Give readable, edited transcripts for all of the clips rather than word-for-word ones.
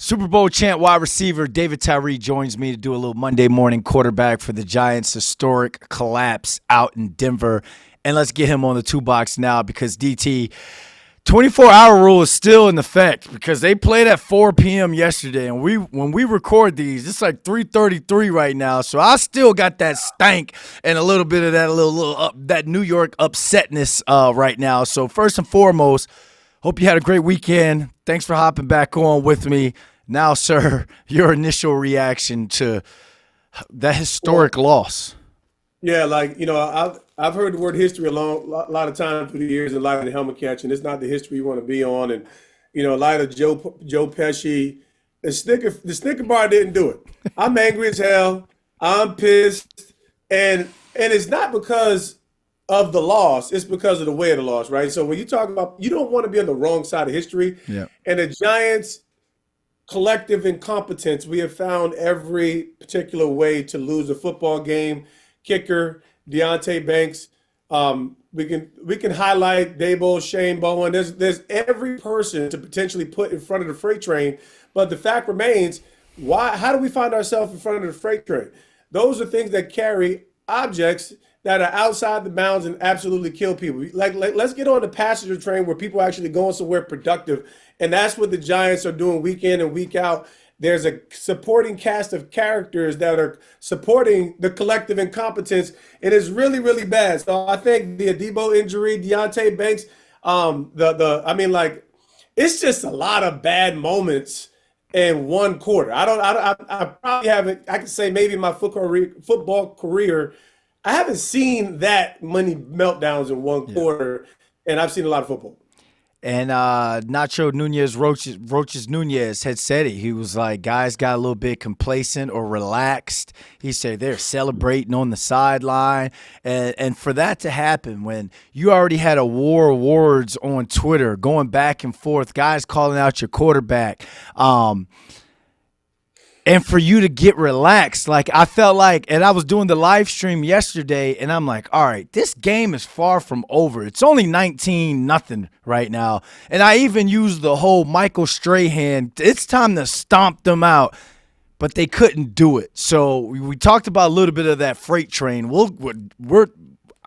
Super Bowl champ wide receiver David Tyree joins me to do a little Monday morning quarterback for the Giants' historic collapse out in Denver. And let's get him on the two box now because DT, 24-hour rule is still in effect because they played at 4 p.m. yesterday. And when we record these, it's like 3:33 right now. So I still got that stank and a little bit of that that New York upsetness right now. So first and foremost, hope you had a great weekend. Thanks for hopping back on with me. Now, sir, your initial reaction to that historic loss. Yeah, I've heard the word history a lot of times through the years in light of the helmet catch, and it's not the history you want to be on. And in light of Joe Pesci, the Snicker bar didn't do it. I'm angry as hell. I'm pissed, and it's not because of the loss; it's because of the way of the loss, right? So when you talk about, you don't want to be on the wrong side of history. Yeah. And the Giants' collective incompetence, we have found every particular way to lose a football game. Kicker, Deontay Banks. We can highlight Dabo, Shane Bowen. There's every person to potentially put in front of the freight train. But the fact remains, how do we find ourselves in front of the freight train? Those are things that carry objects that are outside the bounds and absolutely kill people. Let's get on the passenger train where people are actually going somewhere productive. And that's what the Giants are doing week in and week out. There's a supporting cast of characters that are supporting the collective incompetence. It is really, really bad. So I think the Debo injury, Deontay Banks, it's just a lot of bad moments in one quarter. I probably haven't. I can say maybe in my football career, I haven't seen that many meltdowns in one quarter, and I've seen a lot of football. And Nacho Roches Nunez had said it. He was like, guys got a little bit complacent or relaxed. He said they're celebrating on the sideline. And for that to happen when you already had a war of words on Twitter going back and forth, guys calling out your quarterback, and for you to get relaxed, like I felt like, and I was doing the live stream yesterday, and I'm like, all right, this game is far from over. It's only 19-0 right now. And I even used the whole Michael Strahan, it's time to stomp them out, but they couldn't do it. So we talked about a little bit of that freight train.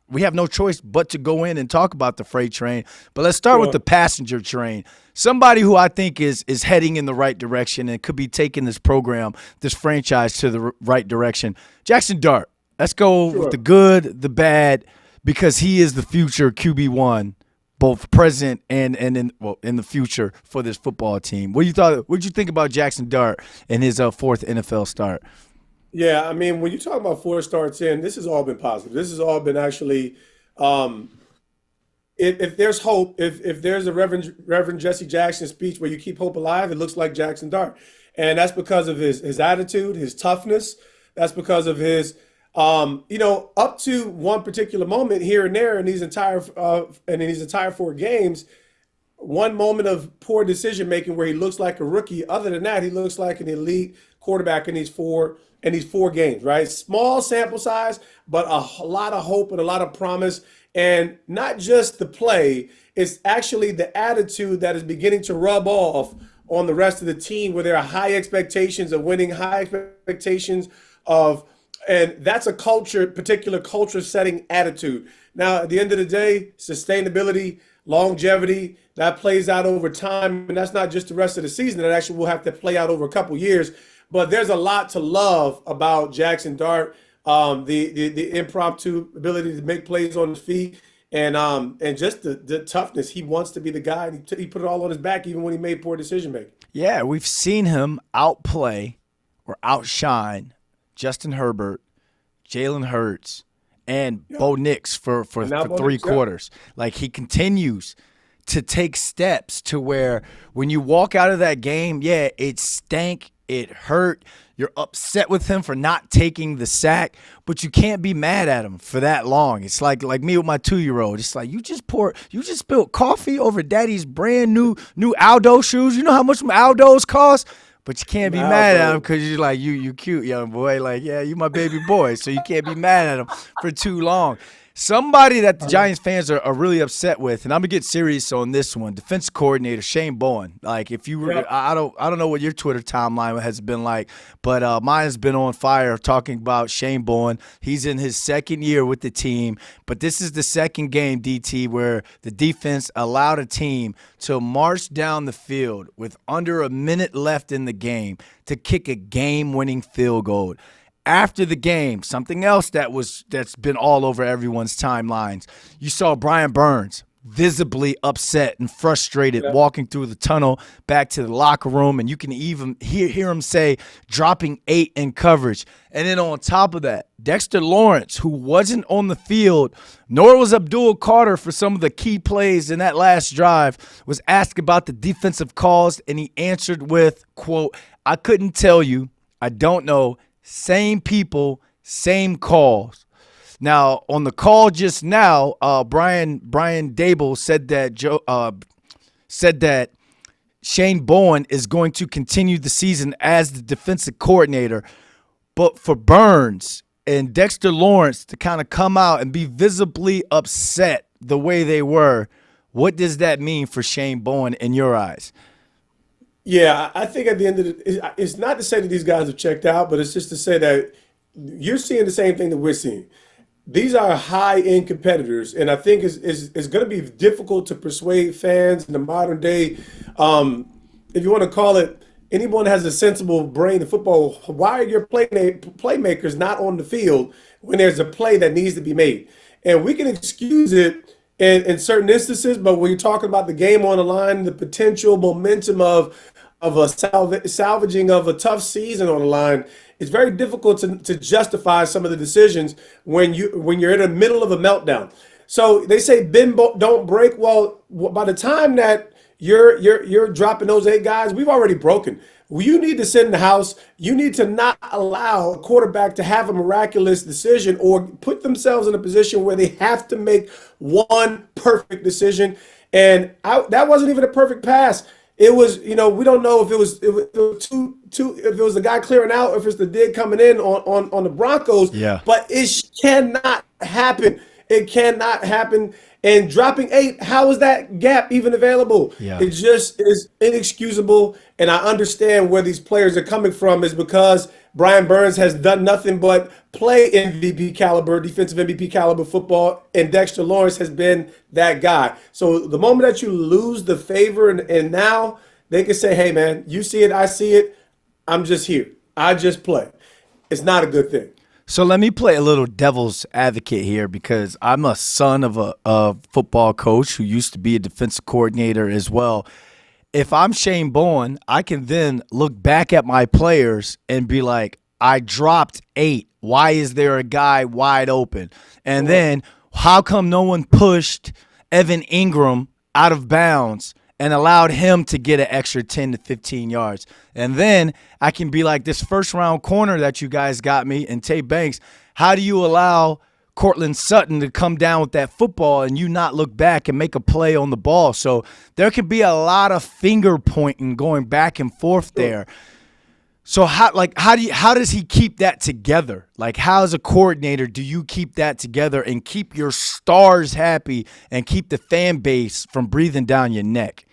We have no choice but to go in and talk about the freight train. But let's start with the passenger train. Somebody who I think is heading in the right direction and could be taking this program, this franchise to the right direction. Jackson Dart. Let's go with the good, the bad, because he is the future QB1, both present and in the future for this football team. What did you think about Jackson Dart and his fourth NFL start? Yeah, I mean, when you talk about 4 starts in, this has all been positive. This has all been actually, if there's hope, if there's a Reverend Jesse Jackson speech where you keep hope alive, it looks like Jackson Dart. And that's because of his attitude, his toughness. That's because of his, up to one particular moment here and there in these entire 4 games, one moment of poor decision making where he looks like a rookie. Other than that, he looks like an elite quarterback in these four games, right? Small sample size, but a lot of hope and a lot of promise. And not just the play, it's actually the attitude that is beginning to rub off on the rest of the team where there are high expectations of winning, high expectations of, and that's a particular culture setting attitude. Now, at the end of the day, sustainability, longevity, that plays out over time. And that's not just the rest of the season. That actually will have to play out over a couple years. But there's a lot to love about Jackson Dart, the impromptu ability to make plays on his feet, and just the toughness. He wants to be the guy. And he put it all on his back, even when he made poor decision making. Yeah, we've seen him outplay or outshine Justin Herbert, Jalen Hurts, and Bo Nix for 3 quarters. Like, he continues to take steps to where when you walk out of that game, it stank. It hurt. You're upset with him for not taking the sack, but you can't be mad at him for that long. It's like me with my 2-year-old. It's like you just spilled coffee over daddy's brand new Aldo shoes. You know how much Aldos cost? But you can't be mad at him because you're like, you cute, young boy. Like, yeah, you my baby boy, so you can't be mad at him for too long. Somebody that the Giants fans are really upset with, and I'm gonna get serious on this one. Defense coordinator Shane Bowen. Like, if you, Yep. I don't know what your Twitter timeline has been like, but mine has been on fire talking about Shane Bowen. He's in his second year with the team, but this is the second game, DT, where the defense allowed a team to march down the field with under a minute left in the game to kick a game-winning field goal. After the game, something else that's been all over everyone's timelines. You saw Brian Burns visibly upset and frustrated Yep. walking through the tunnel back to the locker room, and you can even hear him say dropping 8 in coverage. And then on top of that, Dexter Lawrence, who wasn't on the field, nor was Abdul Carter for some of the key plays in that last drive, was asked about the defensive calls, and he answered with, quote, "I couldn't tell you. I don't know. Same people, same calls." Now, on the call just now, Brian Dable said that Shane Bowen is going to continue the season as the defensive coordinator. But for Burns and Dexter Lawrence to kind of come out and be visibly upset the way they were, what does that mean for Shane Bowen in your eyes? Yeah, I think at the end of it's not to say that these guys have checked out, but it's just to say that you're seeing the same thing that we're seeing. These are high-end competitors, and I think it's going to be difficult to persuade fans in the modern day. If you want to call it, anyone has a sensible brain in football. Why are your playmakers not on the field when there's a play that needs to be made? And we can excuse it in certain instances, but when you're talking about the game on the line, the potential momentum of a salvaging of a tough season on the line, it's very difficult to justify some of the decisions when you're in the middle of a meltdown. So they say bend don't break. Well, by the time that you're dropping those 8 guys, we've already broken. You need to sit in the house. You need to not allow a quarterback to have a miraculous decision or put themselves in a position where they have to make one perfect decision. And that wasn't even a perfect pass. It was, we don't know if it was if it was the guy clearing out, or if it's the dig coming in on the Broncos. Yeah. But it cannot happen. It cannot happen. And dropping 8, how is that gap even available? Yeah. It just is inexcusable. And I understand where these players are coming from is because Brian Burns has done nothing but play MVP caliber, defensive MVP caliber football, and Dexter Lawrence has been that guy. So the moment that you lose the favor and now they can say, hey, man, you see it, I see it, I'm just here. I just play. It's not a good thing. So let me play a little devil's advocate here, because I'm a son of a football coach who used to be a defensive coordinator as well. If I'm Shane Bowen, I can then look back at my players and be like, I dropped 8. Why is there a guy wide open? And then how come no one pushed Evan Ingram out of bounds and allowed him to get an extra 10 to 15 yards? And then I can be like, this first-round corner that you guys got me and Tay Banks, how do you allow Cortland Sutton to come down with that football and you not look back and make a play on the ball? So there could be a lot of finger pointing going back and forth there. So how does he keep that together? Like, how as a coordinator do you keep that together and keep your stars happy and keep the fan base from breathing down your neck?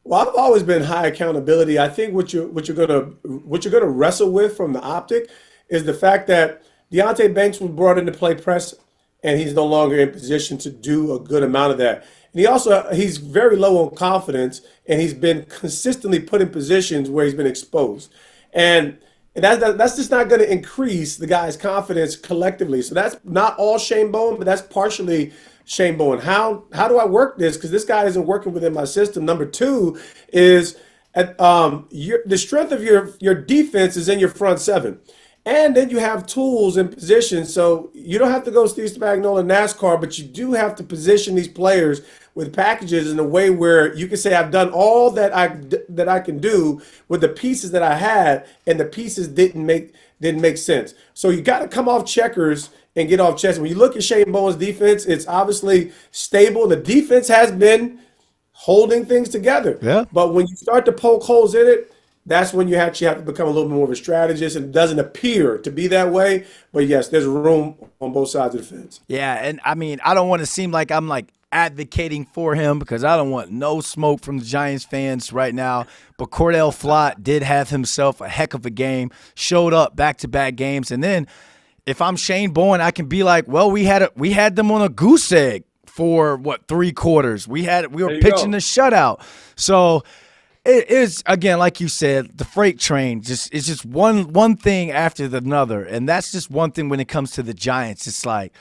Well, I've always been high accountability. I think what you're gonna wrestle with from the optic is the fact that Deontay Banks was brought in to play press, and he's no longer in position to do a good amount of that. And he's very low on confidence, and he's been consistently put in positions where he's been exposed. And that's just not going to increase the guy's confidence collectively. So that's not all Shane Bowen, but that's partially Shane Bowen. How do I work this? Because this guy isn't working within my system. Number 2 is the strength of your defense is in your front 7. And then you have tools and positions. So you don't have to go Steve Spagnuolo NASCAR, but you do have to position these players with packages in a way where you can say, I've done all that I can do with the pieces that I had, and the pieces didn't make sense. So you got to come off checkers and get off chess. When you look at Shane Bowen's defense, it's obviously stable. The defense has been holding things together. Yeah. But when you start to poke holes in it, that's when you actually have to become a little bit more of a strategist. And it doesn't appear to be that way. But yes, there's room on both sides of the fence. Yeah, and I mean, I don't want to seem like I'm like advocating for him because I don't want no smoke from the Giants fans right now. But Cordell Flott did have himself a heck of a game, showed up back-to-back games, and then if I'm Shane Bowen, I can be like, well, we had them on a goose egg for what, 3 quarters. We were There you pitching a go. shutout. So it is, again, like you said, the freight train is just one thing after the another, and that's just one thing when it comes to the Giants. It's like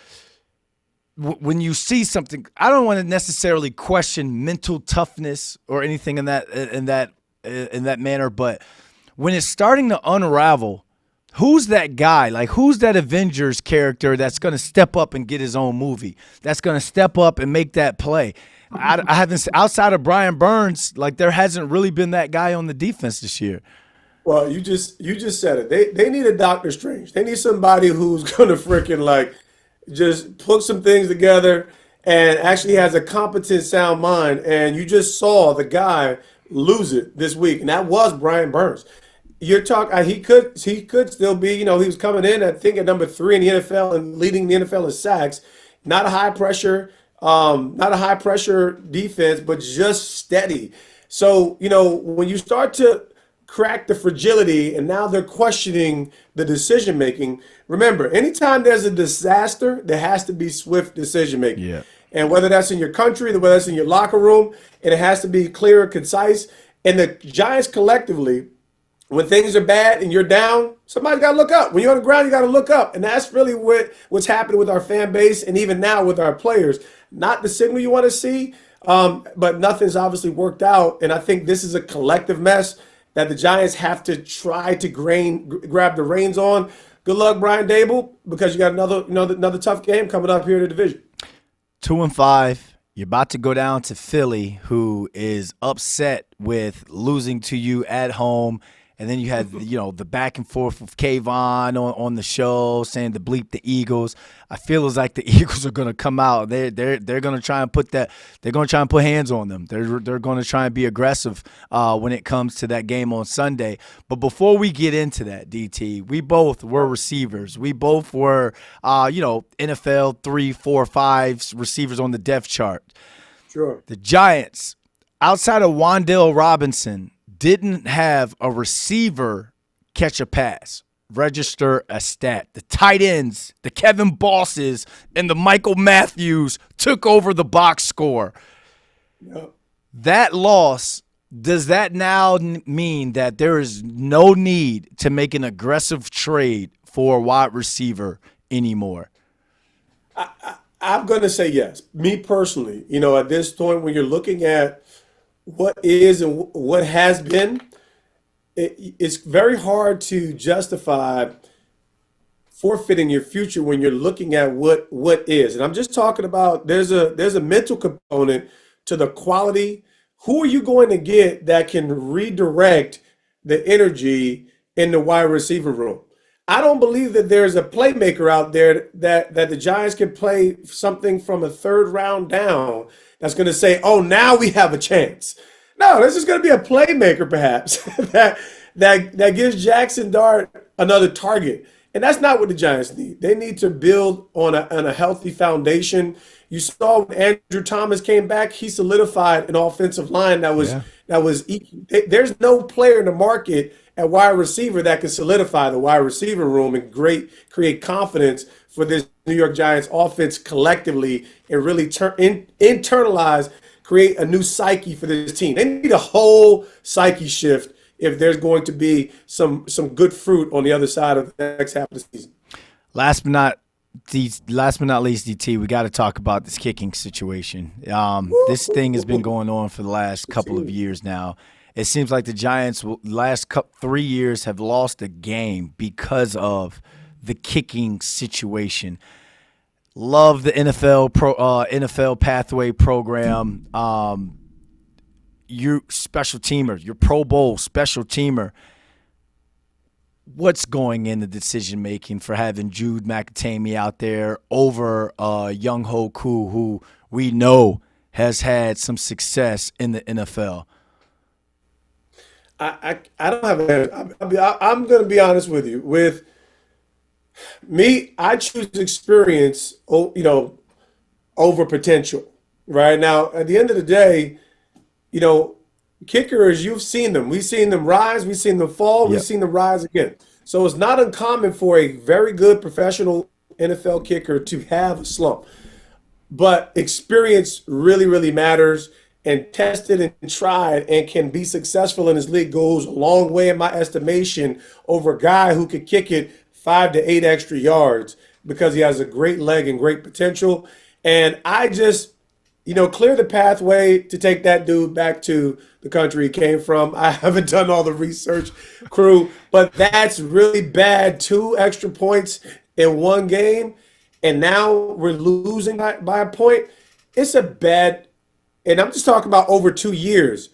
when you see something, I don't want to necessarily question mental toughness or anything in that manner, but when it's starting to unravel, who's that guy? Like, who's that Avengers character that's going to step up and get his own movie? That's going to step up and make that play. I haven't, outside of Brian Burns, like there hasn't really been that guy on the defense this year. Well, you just said it. They need a Doctor Strange. They need somebody who's gonna freaking like just put some things together and actually has a competent, sound mind. And you just saw the guy lose it this week, and that was Brian Burns. You're talking. He could still be. He was coming in, I think, at number 3 in the NFL and leading the NFL in sacks. Not a high pressure, not a high pressure defense, but just steady. So when you start to crack the fragility, and now they're questioning the decision making. Remember, anytime there's a disaster, there has to be swift decision making. Yeah. And whether that's in your country, whether that's in your locker room, and it has to be clear and concise. And the Giants collectively, when things are bad and you're down, somebody's got to look up. When you're on the ground, you got to look up. And that's really what's happening with our fan base and even now with our players. Not the signal you want to see, but nothing's obviously worked out. And I think this is a collective mess that the Giants have to try to grab the reins on. Good luck, Brian Dable, because you got another tough game coming up here in the division. 2-5. You're about to go down to Philly, who is upset with losing to you at home. And then you had, the back and forth with Kayvon on the show saying to bleep the Eagles. I feel as like the Eagles are going to come out. They're going to try and put that. They're going to try and put hands on them. They're going to try and be aggressive when it comes to that game on Sunday. But before we get into that, DT, we both were receivers. We both were, NFL 3, 4, 5 receivers on the depth chart. Sure. The Giants, outside of Wan'Dale Robinson, didn't have a receiver catch a pass, register a stat. The tight ends, the Kevin Bosses, and the Michael Matthews took over the box score. Yep. That loss, does that now mean that there is no need to make an aggressive trade for a wide receiver anymore? I'm going to say yes. Me personally, at this point, when you're looking at what is and what has been, it's very hard to justify forfeiting your future when you're looking at what is. And I'm just talking about there's a mental component to the quality. Who are you going to get that can redirect the energy in the wide receiver room? I don't believe that there's a playmaker out there that the Giants can play something from a 3rd round down that's going to say, oh, now we have a chance. No, this is going to be a playmaker perhaps that gives Jackson Dart another target. And that's not what the Giants need. They need to build on a healthy foundation. You saw when Andrew Thomas came back, he solidified an offensive line that was there's no player in the market at wide receiver that can solidify the wide receiver room and create confidence for this New York Giants offense collectively and really internalize, create a new psyche for this team. They need a whole psyche shift if there's going to be some good fruit on the other side of the next half of the season. Last but not least, DT, we got to talk about this kicking situation. This thing has been going on for the last couple of years now. It seems like the Giants last 3 years have lost a game because of the kicking situation. Love the NFL pathway program. You special teamer, your Pro Bowl special teamer. What's going in the decision making for having Jude McAtamy out there over Young Ho Koo, who we know has had some success in the NFL? I don't have an answer. I'm going to be honest with you. With me, I choose experience, over potential. Right now, at the end of the day, you know, kickers, you've seen them. We've seen them rise, we've seen them fall, we've Yep. seen them rise again. So it's not uncommon for a very good professional NFL kicker to have a slump. But experience really, really matters, and tested and tried and can be successful in this league goes a long way in my estimation over a guy who could kick it 5 to 8 extra yards because he has a great leg and great potential. And I just, clear the pathway to take that dude back to the country he came from. I haven't done all the research, crew, but that's really bad. 2 extra points in one game, and now we're losing by a point. It's a bad, and I'm just talking about over 2 years.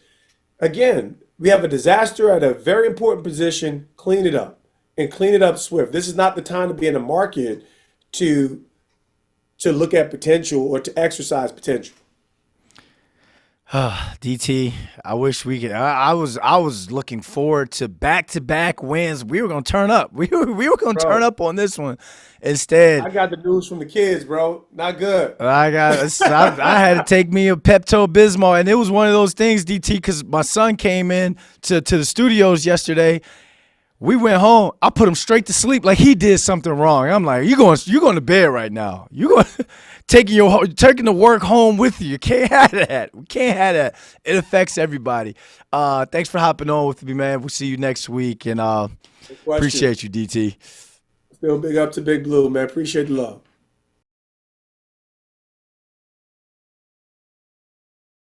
Again, we have a disaster at a very important position. Clean it up and clean it up swift. This is not the time to be in the market to look at potential or to exercise potential. DT, I wish we could. I was looking forward to back wins. We were gonna turn up. We were gonna turn Bro, up on this one. Instead, I got the news from the kids, bro. Not good. I had to take me a Pepto Bismol, and it was one of those things, DT, because my son came in to the studios yesterday. We went home. I put him straight to sleep like he did something wrong. I'm like, you going to bed right now. You going taking the work home with you. You can't have that. We can't have that. It affects everybody. Thanks for hopping on with me, man. We'll see you next week, and No question. appreciate you, DT. Still big up to Big Blue, man. Appreciate the love.